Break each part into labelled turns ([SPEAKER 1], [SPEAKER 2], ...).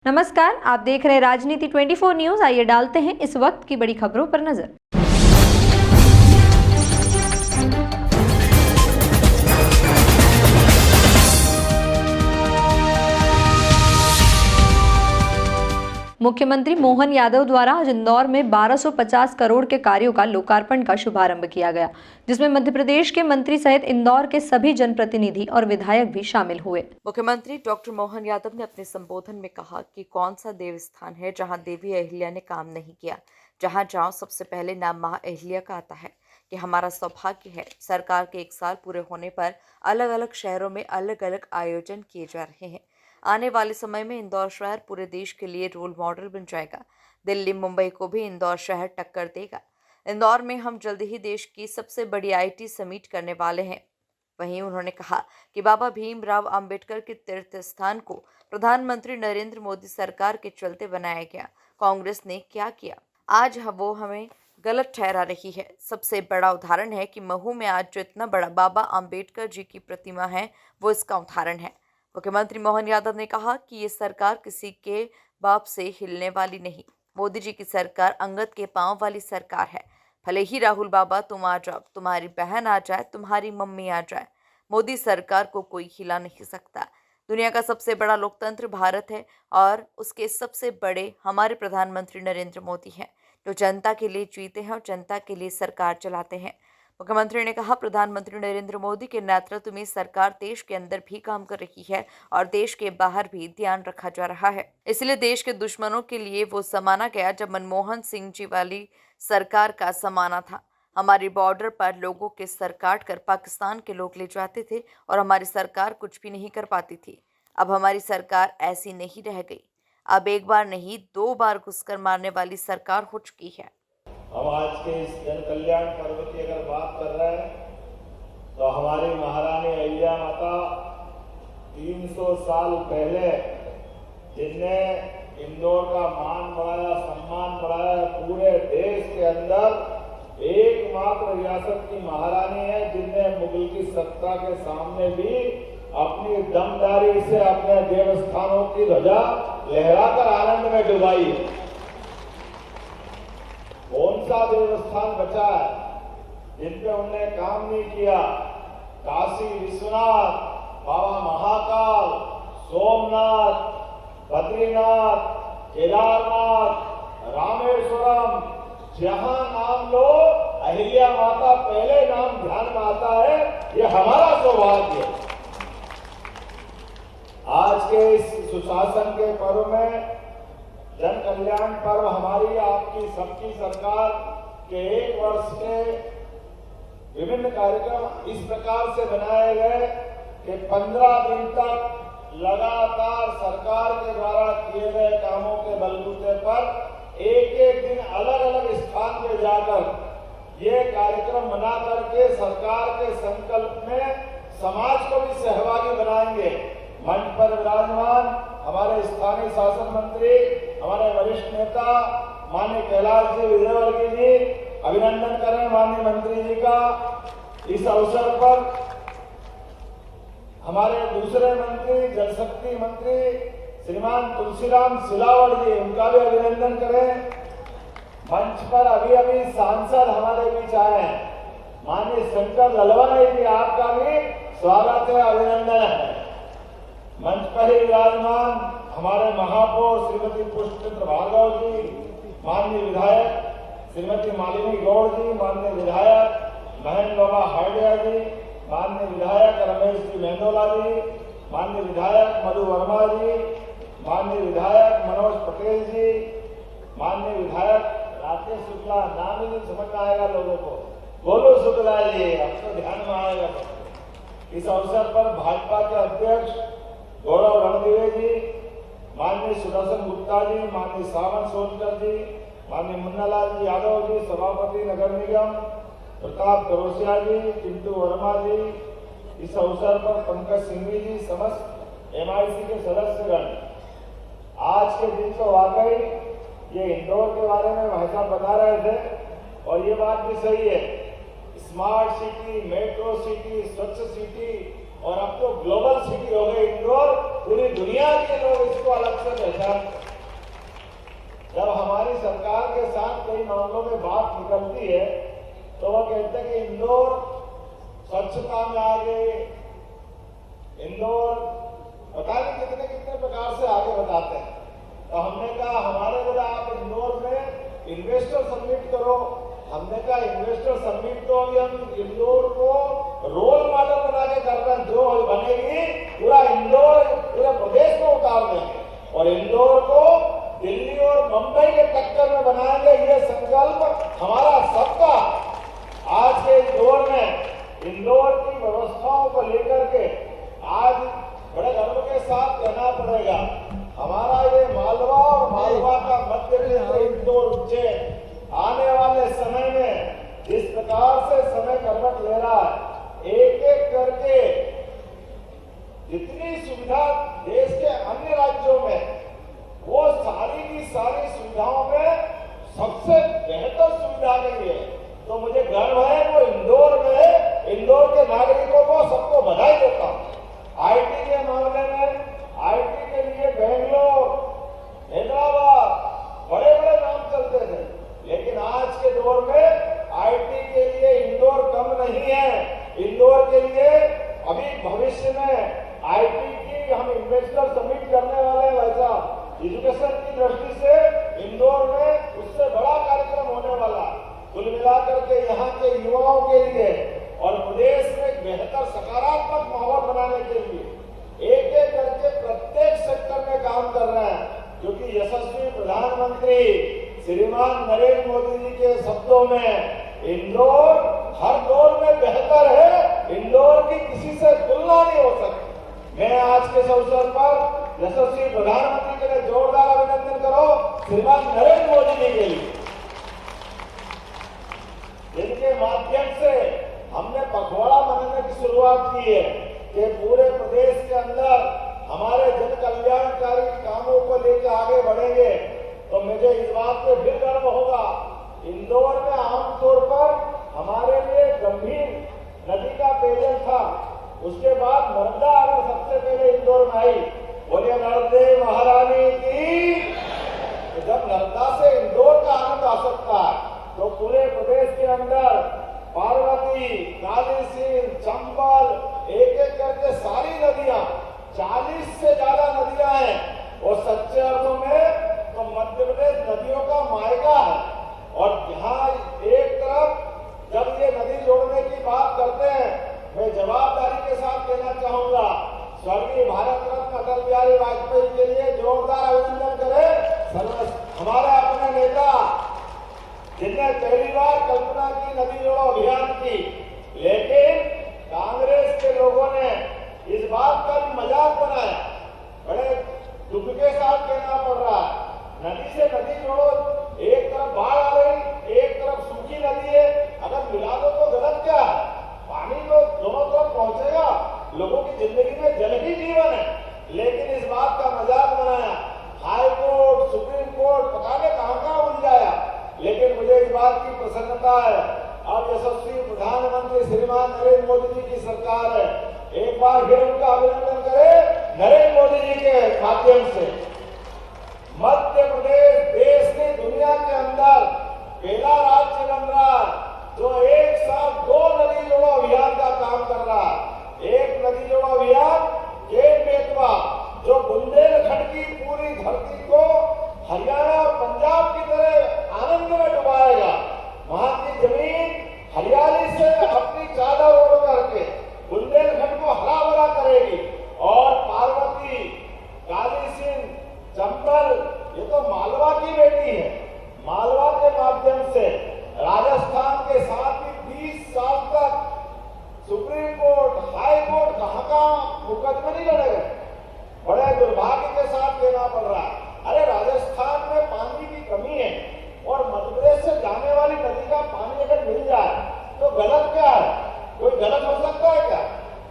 [SPEAKER 1] नमस्कार, आप देख रहे हैं राजनीति 24 न्यूज। आइए डालते हैं इस वक्त की बड़ी खबरों पर नजर। मुख्यमंत्री मोहन यादव द्वारा आज इंदौर में 1250 करोड़ के कार्यों का लोकार्पण का शुभारंभ किया गया, जिसमें मध्य प्रदेश के मंत्री सहित इंदौर के सभी जनप्रतिनिधि और विधायक भी शामिल हुए।
[SPEAKER 2] मुख्यमंत्री डॉक्टर मोहन यादव ने अपने संबोधन में कहा कि कौन सा देवस्थान है जहां देवी अहिल्या ने काम नहीं किया। जहां जाओ सबसे पहले नाम मां अहिल्या का आता है कि हमारा सौभाग्य है। सरकार के 1 साल पूरे होने पर अलग अलग शहरों में अलग अलग आयोजन किए जा रहे हैं। आने वाले समय में इंदौर शहर पूरे देश के लिए रोल मॉडल बन जाएगा। दिल्ली मुंबई को भी इंदौर शहर टक्कर देगा। इंदौर में हम जल्द ही देश की सबसे बड़ी IT समिट करने वाले हैं। वहीं उन्होंने कहा कि बाबा भीमराव अंबेडकर के तीर्थ स्थान को प्रधानमंत्री नरेंद्र मोदी सरकार के चलते बनाया गया। कांग्रेस ने क्या किया, आज वो हमें गलत ठहरा रही है। सबसे बड़ा उदाहरण है कि महू में आज जो इतना बड़ा बाबा अंबेडकर जी की प्रतिमा है, वो इसका उदाहरण है। मुख्यमंत्री मोहन यादव ने कहा कि ये सरकार किसी के बाप से हिलने वाली नहीं। मोदी जी की सरकार अंगद के पांव वाली सरकार है। भले ही राहुल बाबा तुम आ जाओ, तुम्हारी बहन आ जाए, तुम्हारी मम्मी आ जाए, मोदी सरकार को कोई हिला नहीं सकता। दुनिया का सबसे बड़ा लोकतंत्र भारत है और उसके सबसे बड़े हमारे प्रधानमंत्री नरेंद्र मोदी हैं, जो जनता के लिए जीते हैं और जनता के लिए सरकार चलाते हैं। मुख्यमंत्री ने कहा, प्रधानमंत्री नरेंद्र मोदी के नेतृत्व में सरकार देश के अंदर भी काम कर रही है और देश के बाहर भी ध्यान रखा जा रहा है। इसलिए देश के दुश्मनों के लिए वो जमाना गया जब मनमोहन सिंह जी वाली सरकार का जमाना था। हमारी बॉर्डर पर लोगों के सर काट कर पाकिस्तान के लोग ले जाते थे और हमारी सरकार कुछ भी नहीं कर पाती थी। अब हमारी सरकार ऐसी नहीं रह गई। अब एक बार नहीं 2 बार घुसकर मारने वाली सरकार हो चुकी है।
[SPEAKER 3] हम आज के इस जन कल्याण पर्व की अगर बात कर रहे हैं तो हमारी महारानी अहिल्या माता 300 साल पहले जिनने इंदौर का मान बढ़ाया, सम्मान बढ़ाया, पूरे देश के अंदर एकमात्र रियासत की महारानी है जिनने मुगल की सत्ता के सामने भी अपनी दमदारी से अपने देवस्थानों की ध्वजा लहराकर आनंद में डुबाई। कौन सा देवस्थान बचा है जिन पे उन्होंने काम नहीं किया? काशी विश्वनाथ, बाबा महाकाल, सोमनाथ, बद्रीनाथ, केदारनाथ, रामेश्वरम, जहां नाम लो अहिल्या माता पहले नाम ध्यान में आता है। ये हमारा सौभाग्य है। आज के इस सुशासन के पर्व में जन कल्याण पर्व हमारी आपकी सबकी सरकार के 1 वर्ष के विभिन्न कार्यक्रम इस प्रकार से बनाए गए कि 15 दिन तक लगातार सरकार के द्वारा किए गए कामों के बलबूते पर एक दिन अलग अलग स्थान पे जाकर ये कार्यक्रम मना करके सरकार के संकल्प में समाज को भी सहभागी बनाएंगे। मंच पर विराजमान हमारे स्थानीय शासन मंत्री, हमारे वरिष्ठ नेता माननीय कैलाश जी विजयवर्गीय जी, अभिनंदन करें माननीय मंत्री जी का। इस अवसर पर हमारे दूसरे मंत्री, जल शक्ति मंत्री श्रीमान तुलसीराम सिलावट जी, उनका भी अभिनंदन करें। मंच पर अभी अभी सांसद हमारे बीच आए हैं, माननीय शंकर ललवानी जी, आपका भी स्वागत है, अभिनंदन है। मंच पर ही विराजमान हमारे महापौर श्रीमती पुष्पचंद्र भार्गव जी, माननीय विधायक श्रीमती मालिनी गौड़ जी, माननीय विधायक महेंद्र बाबा हार्डिया जी, माननीय विधायक रमेश जी मेंदोला जी, माननीय विधायक मधु वर्मा जी, माननीय विधायक मनोज पटेल जी, माननीय विधायक राकेश शुक्ला, नाम ही नहीं समझ में आएगा लोगों को, बोलो शुक्ला जी, अब तो ध्यान में आएगा। इस अवसर पर भाजपा के अध्यक्ष गौरव रणदिवे जी, माननीय सुदर्शन गुप्ता जी, माननीय सावन सोनकर जी, माननीय मुन्नालाल जी यादव जी, सभापति नगर निगम प्रताप करोसिया जी, चिंटू वर्मा जी, इस अवसर पर पंकज सिंघवी जी, समस्त MIC के सदस्यगण। आज के दिन तो वाकई ये इंदौर के बारे में भाई साहब बता रहे थे और ये बात भी सही है। स्मार्ट सिटी, मेट्रो सिटी, स्वच्छ सिटी और अब तो ग्लोबल सिटी हो गई इंदौर। पूरी दुनिया के लोग इसको अलग से पहचानते। जब हमारी सरकार के साथ कई मामलों में बात निकलती है तो वो कहते हैं कि इंदौर स्वच्छता में आगे, इंदौर पता नहीं कितने कितने प्रकार से आगे बताते हैं। तो हमने कहा हमारे बोला आप इंदौर में इन्वेस्टर समिट करो। हमने कहा इन्वेस्टर समिट तो अभी हम इंदौर को रोल मॉडल बना के कर रहे हैं, जो बनेगी पूरा इंदौर पूरे प्रदेश में उतार देंगे और इंदौर को दिल्ली और मुंबई के टक्कर में बनाएंगे। ये संकल्प हमारा सबका। आज के इस दौर में इंदौर की व्यवस्थाओं को लेकर के आज बड़े गर्व के साथ कहना पड़ेगा, हमारा ये मालवा और मालवा का मध्य प्रदेश इंदौर उज्जैन आने वाले समय में जिस प्रकार से समय करवट ले रहा है, एक एक करके जितनी सुविधा देश के अन्य राज्यों में वो सारी की सारी सुविधाओं में सबसे बेहतर सुविधा देंगे। तो मुझे गर्व है वो इंदौर में, इंदौर के नागरिकों को सबको बधाई देता हूँ। आईटी के मामले में आईटी के लिए बेंगलोर, हैदराबाद बड़े बड़े नाम चलते थे, लेकिन आज के दौर में आईटी के लिए इंदौर कम नहीं है। इंदौर के लिए अभी भविष्य में आईटी की हम इन्वेस्टर समिट करने वाले हैं। वैसा एजुकेशन की दृष्टि से इंदौर में उससे बड़ा कार्यक्रम होने वाला। कुल मिलाकर के यहाँ के युवाओं के लिए और प्रदेश में एक बेहतर सकारात्मक माहौल बनाने के लिए एक एक करके प्रत्येक सेक्टर में काम कर रहे हैं, क्योंकि यशस्वी प्रधानमंत्री श्रीमान नरेंद्र मोदी जी के शब्दों में इंदौर हर दौर में बेहतर है, इंदौर की किसी से तुलना नहीं हो सकती। मैं आज के इस अवसर पर यशस्वी प्रधानमंत्री के लिए जोरदार अभिनंदन करो श्रीमान नरेंद्र मोदी जी के लिए, जिनके माध्यम से हमने पखवाड़ा मनाने की शुरुआत की है कि पूरे प्रदेश के अंदर हमारे जन कल्याणकारी कामों को लेकर आगे बढ़ेंगे। तो मुझे इस बात पे फिर गर्व होगा, इंदौर में आमतौर पर हमारे लिए गंभीर नदी का पेयजल था, उसके बाद नर्मदा अगर सबसे पहले इंदौर में आई, बोलिए नर्मदे महारानी की। तो जब नर्मदा से इंदौर का आनंद आ सकता है तो पूरे प्रदेश के अंदर पार्वती, काली सिंध, चंबल एक एक करके सारी नदियां 40 से ज्यादा नदियां हैं और सच्चे अर्थों में तो मध्य प्रदेश नदियों का मायका है। और जहां एक तरफ जब ये नदी जोड़ने की बात करते हैं, मैं जवाबदारी के साथ कहना चाहूंगा, स्वर्गीय भारत रत्न अटल बिहारी वाजपेयी के लिए जोरदार अभिनंदन करें। हमारे अपने नेता जिनने पहली बार कल्पना की नदी जोड़ो अभियान की, लेकिन कांग्रेस के लोगों ने इस बात का भी मजाक बनाया। बड़े दुख के साथ कहना पड़ रहा है, नदी से नदी जोड़ो, एक तरफ बाढ़ आ रही, एक तरफ सूखी नदी है, अगर मिला दो तो गलत क्या है? पानी तो दोनों तरफ पहुंचेगा, लोगों की जिंदगी में जल ही जीवन है। लेकिन इस बात का मजाक बनाया, हाई कोर्ट, सुप्रीम कोर्ट पता नहीं कहां उलझाया। लेकिन मुझे इस बात की प्रसन्नता है, अब यशस्वी प्रधानमंत्री श्रीमान नरेंद्र मोदी जी की सरकार है। एक बार फिर उनका अभिनंदन करें नरेंद्र मोदी जी के माध्यम से। मध्य प्रदेश देश की दुनिया के अंदर पहला राज्य बन रहा है जो एक साथ 2 नदी जोड़ो अभियान का काम कर रहा है। एक नदी जोड़ो अभियान केन बेतवा जो बुंदेलखंड की पूरी धरती को हरियाणा और पंजाब की तरह आनंद में डुबाएगा। वहां की जमीन हरियाली से अपनी चादर ओढ़ करके बुंदेलखंड को हरा भरा करेगी। और पार्वती, काली सिंध, चंबल ये तो मालवा की बेटी है। मालवा के माध्यम से राजस्थान के साथ ही 20 साल तक सुप्रीम कोर्ट, हाई कोर्ट कहां मुकदमे नहीं लड़े गए। बड़े दुर्भाग्य के साथ देना पड़ रहा है। अरे राजस्थान में पानी की कमी है और मध्य प्रदेश से जाने वाली नदी का पानी अगर मिल जाए तो गलत क्या है? कोई गलत हो सकता है क्या?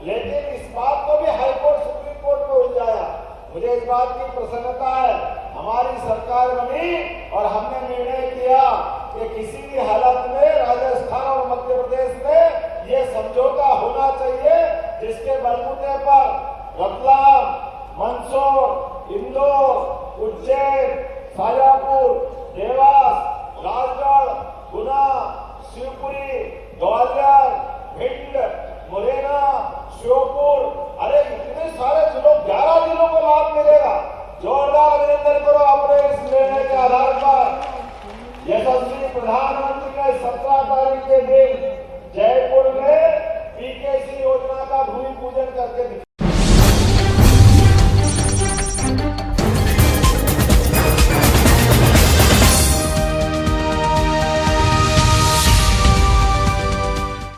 [SPEAKER 3] लेकिन इस बात को भी हाई कोर्ट, सुप्रीम कोर्ट में उलझाया। मुझे इस बात की प्रसन्नता है, हमारी सरकार बनी और हमने निर्णय किया कि किसी भी हालत में राजस्थान और मध्य प्रदेश में ये समझौता होना चाहिए, जिसके बलबूते पर रतलाम, मंदसौर, इंदौर, उज्जैन, शाजापुर, देवास, राजगढ़, गुना, शिवपुरी, ग्वालियर, भिंड, मुरैना, श्योपुर, अरे इतने सारे जिलों 11 जिलों को लाभ मिलेगा। जोरदार अभिनंदन करो अपने इस निर्णय के आधार पर। यशस्वी प्रधानमंत्री ने 17 तारीख के दिन जयपुर में पीकेसी योजना का भूमि पूजन करके